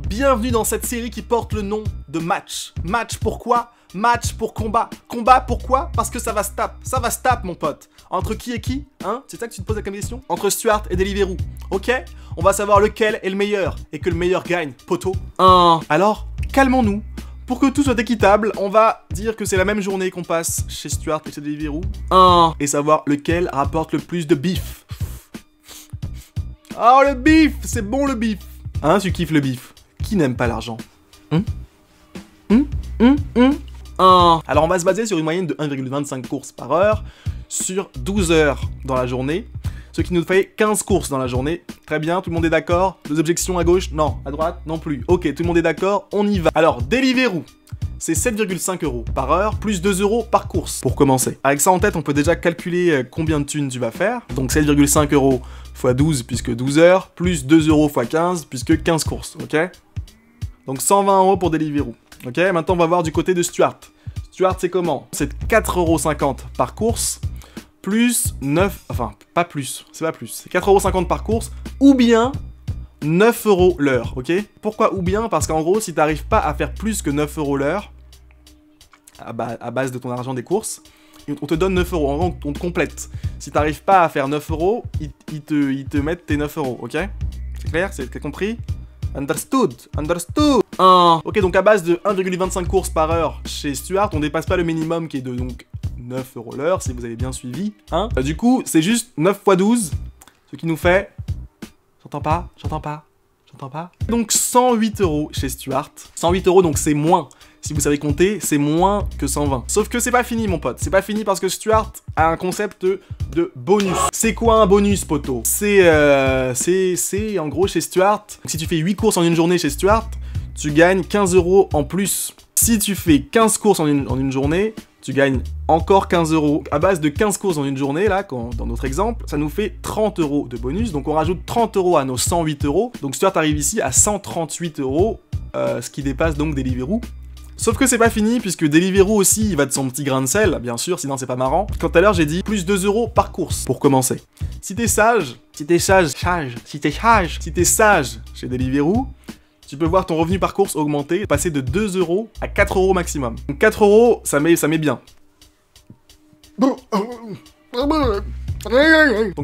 Bienvenue dans cette série qui porte le nom de Match. Match pourquoi? Match pour combat. Combat pourquoi? Parce que ça va se tape mon pote. Entre qui et qui? Hein? C'est ça que tu te poses comme question? Entre Stuart et Deliveroo. Ok? On va savoir lequel est le meilleur. Et que le meilleur gagne, poteau. Alors, calmons-nous. Pour que tout soit équitable, on va dire que c'est la même journée qu'on passe chez Stuart et chez Deliveroo. Et savoir lequel rapporte le plus de bif. Oh, le bif! C'est bon le bif! Hein, tu kiffes le bif? Qui n'aime pas l'argent? Alors on va se baser sur une moyenne de 1,25 courses par heure sur 12 heures dans la journée, ce qui nous fait 15 courses dans la journée. Très bien, tout le monde est d'accord? Des objections à gauche? Non. À droite? Non plus. Ok, tout le monde est d'accord? On y va. Alors, Deliveroo, c'est 7,5 € par heure, plus 2 € par course, pour commencer. Avec ça en tête, on peut déjà calculer combien de thunes tu vas faire. Donc 7,5 € x 12, puisque 12 heures, plus 2 € x 15, puisque 15 courses, ok? Donc 120 € pour Deliveroo. Ok, maintenant on va voir du côté de Stuart. Stuart, c'est comment? C'est 4,50 € par course, plus 9... Enfin, pas plus, c'est pas plus. C'est 4,50 € par course, ou bien 9 € l'heure, ok? Pourquoi ou bien? Parce qu'en gros, si t'arrives pas à faire plus que 9 € l'heure, à base de ton argent des courses, on te donne 9 €. En gros, on te complète. Si t'arrives pas à faire 9 €, ils te mettent tes 9 €, ok? C'est clair? T'as compris? Understood. Ok, donc à base de 1,25 courses par heure chez Stuart, on dépasse pas le minimum qui est de donc 9 € l'heure, si vous avez bien suivi. Hein, du coup, c'est juste 9 x 12, ce qui nous fait... J'entends pas. Donc 108 € chez Stuart. 108 €, donc c'est moins. Si vous savez compter, c'est moins que 120. Sauf que c'est pas fini, mon pote. C'est pas fini parce que Stuart a un concept de bonus. C'est quoi un bonus, poto? C'est en gros chez Stuart, si tu fais 8 courses en une journée chez Stuart, tu gagnes 15 € en plus. Si tu fais 15 courses en une journée, tu gagnes encore 15 €. À base de 15 courses en une journée, là, dans notre exemple, ça nous fait 30 € de bonus. Donc on rajoute 30 € à nos 108 €. Donc Stuart arrive ici à 138 €, ce qui dépasse donc Deliveroo. Sauf que c'est pas fini, puisque Deliveroo aussi, il va de son petit grain de sel, bien sûr, sinon c'est pas marrant. Quand tout à l'heure, j'ai dit plus 2 € par course, pour commencer. Si t'es sage chez Deliveroo, tu peux voir ton revenu par course augmenter, passer de 2 € à 4 € maximum. Donc 4 €, ça met bien. Donc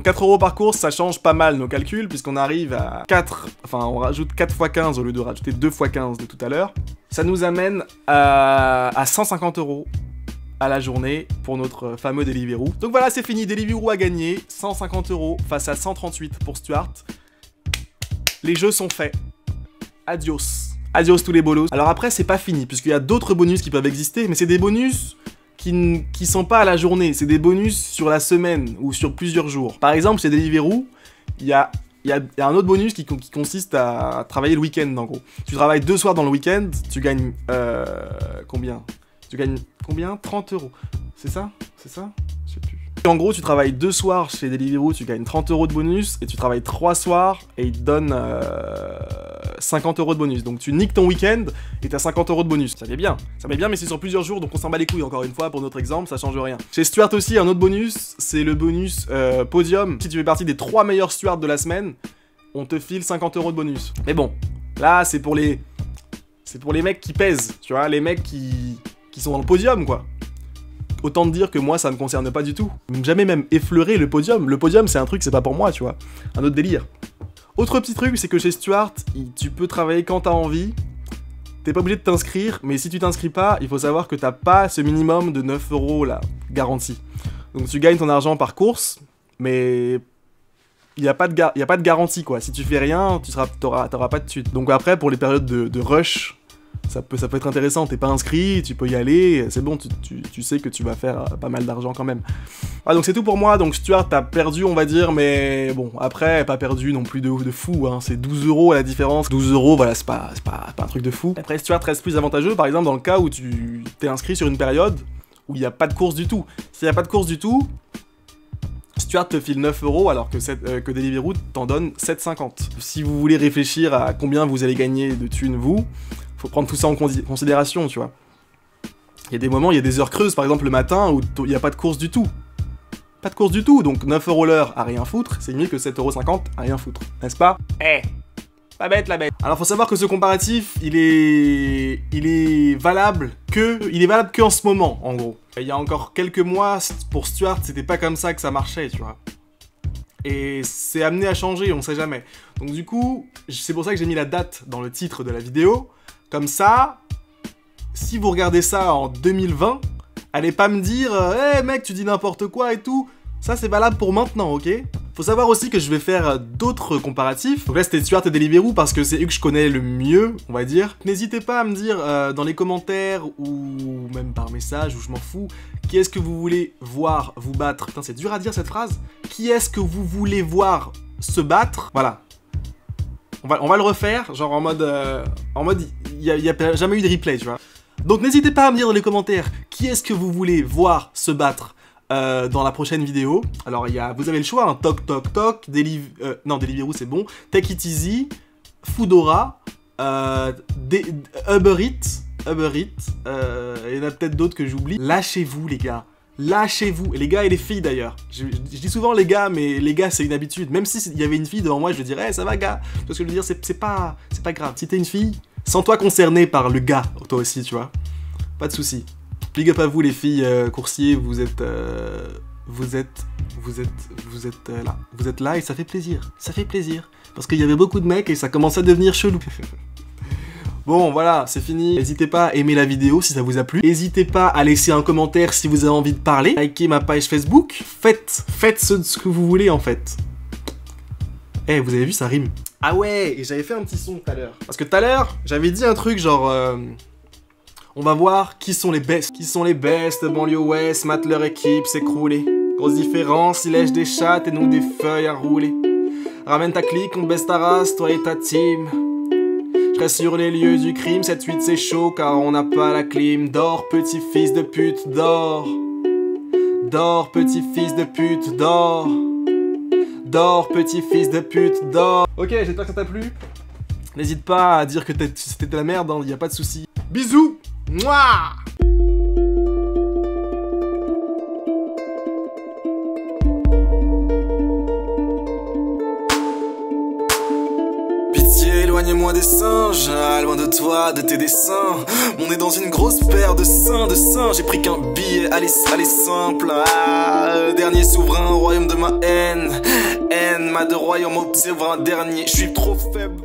4 € par course, ça change pas mal nos calculs, puisqu'on arrive à 4... Enfin, on rajoute 4 x 15 au lieu de rajouter 2 x 15 de tout à l'heure. Ça nous amène à 150 € à la journée pour notre fameux Deliveroo. Donc voilà, c'est fini, Deliveroo a gagné 150 € face à 138 pour Stuart. Les jeux sont faits. Adios. Adios tous les bolos. Alors après, c'est pas fini, puisqu'il y a d'autres bonus qui peuvent exister, mais c'est des bonus qui sont pas à la journée, c'est des bonus sur la semaine ou sur plusieurs jours. Par exemple, chez Deliveroo, il y a un autre bonus qui consiste à travailler le week-end, en gros. Tu travailles 2 soirs dans le week-end, tu gagnes... combien? Tu gagnes combien? 30 €. C'est ça? C'est ça? Je sais plus. Et en gros, tu travailles 2 soirs chez Deliveroo, tu gagnes 30 € de bonus, et tu travailles 3 soirs, et ils te donnent 50 € de bonus. Donc tu niques ton week-end, et t'as 50 € de bonus. Ça met bien, mais c'est sur plusieurs jours, donc on s'en bat les couilles, encore une fois, pour notre exemple, ça change rien. Chez Stuart aussi, un autre bonus, c'est le bonus podium. Si tu fais partie des 3 meilleurs Stuart de la semaine, on te file 50 € de bonus. Mais bon, là, c'est pour les mecs qui pèsent, tu vois, les mecs qui sont dans le podium, quoi. Autant te dire que moi, ça me concerne pas du tout. Jamais même effleurer le podium. Le podium, c'est un truc, c'est pas pour moi, tu vois. Un autre délire. Autre petit truc, c'est que chez Stuart, tu peux travailler quand t'as envie. T'es pas obligé de t'inscrire, mais si tu t'inscris pas, il faut savoir que t'as pas ce minimum de 9 € là, garanti. Donc tu gagnes ton argent par course, mais il y a pas de garantie, quoi. Si tu fais rien, t'auras pas de suite. Donc après, pour les périodes de rush, ça peut être intéressant, t'es pas inscrit, tu peux y aller, c'est bon, tu sais que tu vas faire pas mal d'argent quand même. Ah, donc c'est tout pour moi, donc Stuart t'as perdu on va dire, mais bon, après, pas perdu non plus de fou, hein, c'est 12 € la différence, 12 €, voilà, c'est pas un truc de fou. Après Stuart reste plus avantageux, par exemple dans le cas où tu t'es inscrit sur une période où il n'y a pas de course du tout. S'il n'y a pas de course du tout, Stuart te file 9 € alors que Deliveroo t'en donne 7,50. Si vous voulez réfléchir à combien vous allez gagner de thunes vous, faut prendre tout ça en considération, tu vois. Il y a des moments, il y a des heures creuses, par exemple le matin, où il n'y a pas de course du tout. Pas de course du tout, donc 9 € l'heure à rien foutre, c'est mieux que 7,50 € à rien foutre, n'est-ce pas? La bête, la bête. Alors faut savoir que ce comparatif, il est valable que en ce moment, en gros. Il y a encore quelques mois, pour Stuart, c'était pas comme ça que ça marchait, tu vois. Et c'est amené à changer, on sait jamais. Donc du coup, c'est pour ça que j'ai mis la date dans le titre de la vidéo. Comme ça, si vous regardez ça en 2020, allez pas me dire « Hey mec, tu dis n'importe quoi et tout ». Ça, c'est valable pour maintenant, ok? Faut savoir aussi que je vais faire d'autres comparatifs. Donc là, c'était Stuart et Deliveroo parce que c'est eux que je connais le mieux, on va dire. N'hésitez pas à me dire dans les commentaires ou même par message, ou je m'en fous, qui est-ce que vous voulez voir vous battre? Putain, c'est dur à dire cette phrase. Qui est-ce que vous voulez voir se battre? Voilà. On va le refaire, genre en mode il y a jamais eu de replay, tu vois. Donc n'hésitez pas à me dire dans les commentaires qui est-ce que vous voulez voir se battre dans la prochaine vidéo. Alors vous avez le choix, hein, Toc Toc Toc, non Deliveroo c'est bon, Take It Easy, Foodora, Uber Eats, il y en a peut-être d'autres que j'oublie. Lâchez-vous les gars. Lâchez-vous, et les gars et les filles d'ailleurs. Je dis souvent les gars, mais les gars c'est une habitude. Même si il y avait une fille devant moi, je dirais hey, ça va gars. Tu vois ce que je veux dire, c'est pas grave. Si t'es une fille, sens-toi concerné par le gars, toi aussi, tu vois. Pas de soucis. Big up à vous les filles coursiers, vous êtes là et ça fait plaisir. Ça fait plaisir. Parce qu'il y avait beaucoup de mecs et ça commence à devenir chelou. Bon, voilà, c'est fini. N'hésitez pas à aimer la vidéo si ça vous a plu. N'hésitez pas à laisser un commentaire si vous avez envie de parler. Likez ma page Facebook. Faites ce que vous voulez, en fait. Eh, vous avez vu, ça rime. Ah ouais, et j'avais fait un petit son tout à l'heure. Parce que tout à l'heure, j'avais dit un truc genre... on va voir qui sont les best. Qui sont les best, banlieue ouest, matent leur équipe, s'écrouler. Grosse différence, ils lèchent des chattes et nous des feuilles à rouler. Ramène ta clique, on baisse ta race, toi et ta team. Je reste sur les lieux du crime, 7-8 c'est chaud car on n'a pas la clim. Dors petit fils de pute, dors. Dors petit fils de pute, dors. Dors petit fils de pute, dors. Ok, j'espère que ça t'a plu. N'hésite pas à dire que c'était de la merde, hein, y a pas de souci. Bisous. Mouah. Éloigne-moi des singes, loin de toi, de tes dessins. On est dans une grosse paire de seins, j'ai pris qu'un billet, allez simple. Dernier souverain, royaume de ma haine. Haine, ma de royaume, observe un dernier. Je suis trop faible.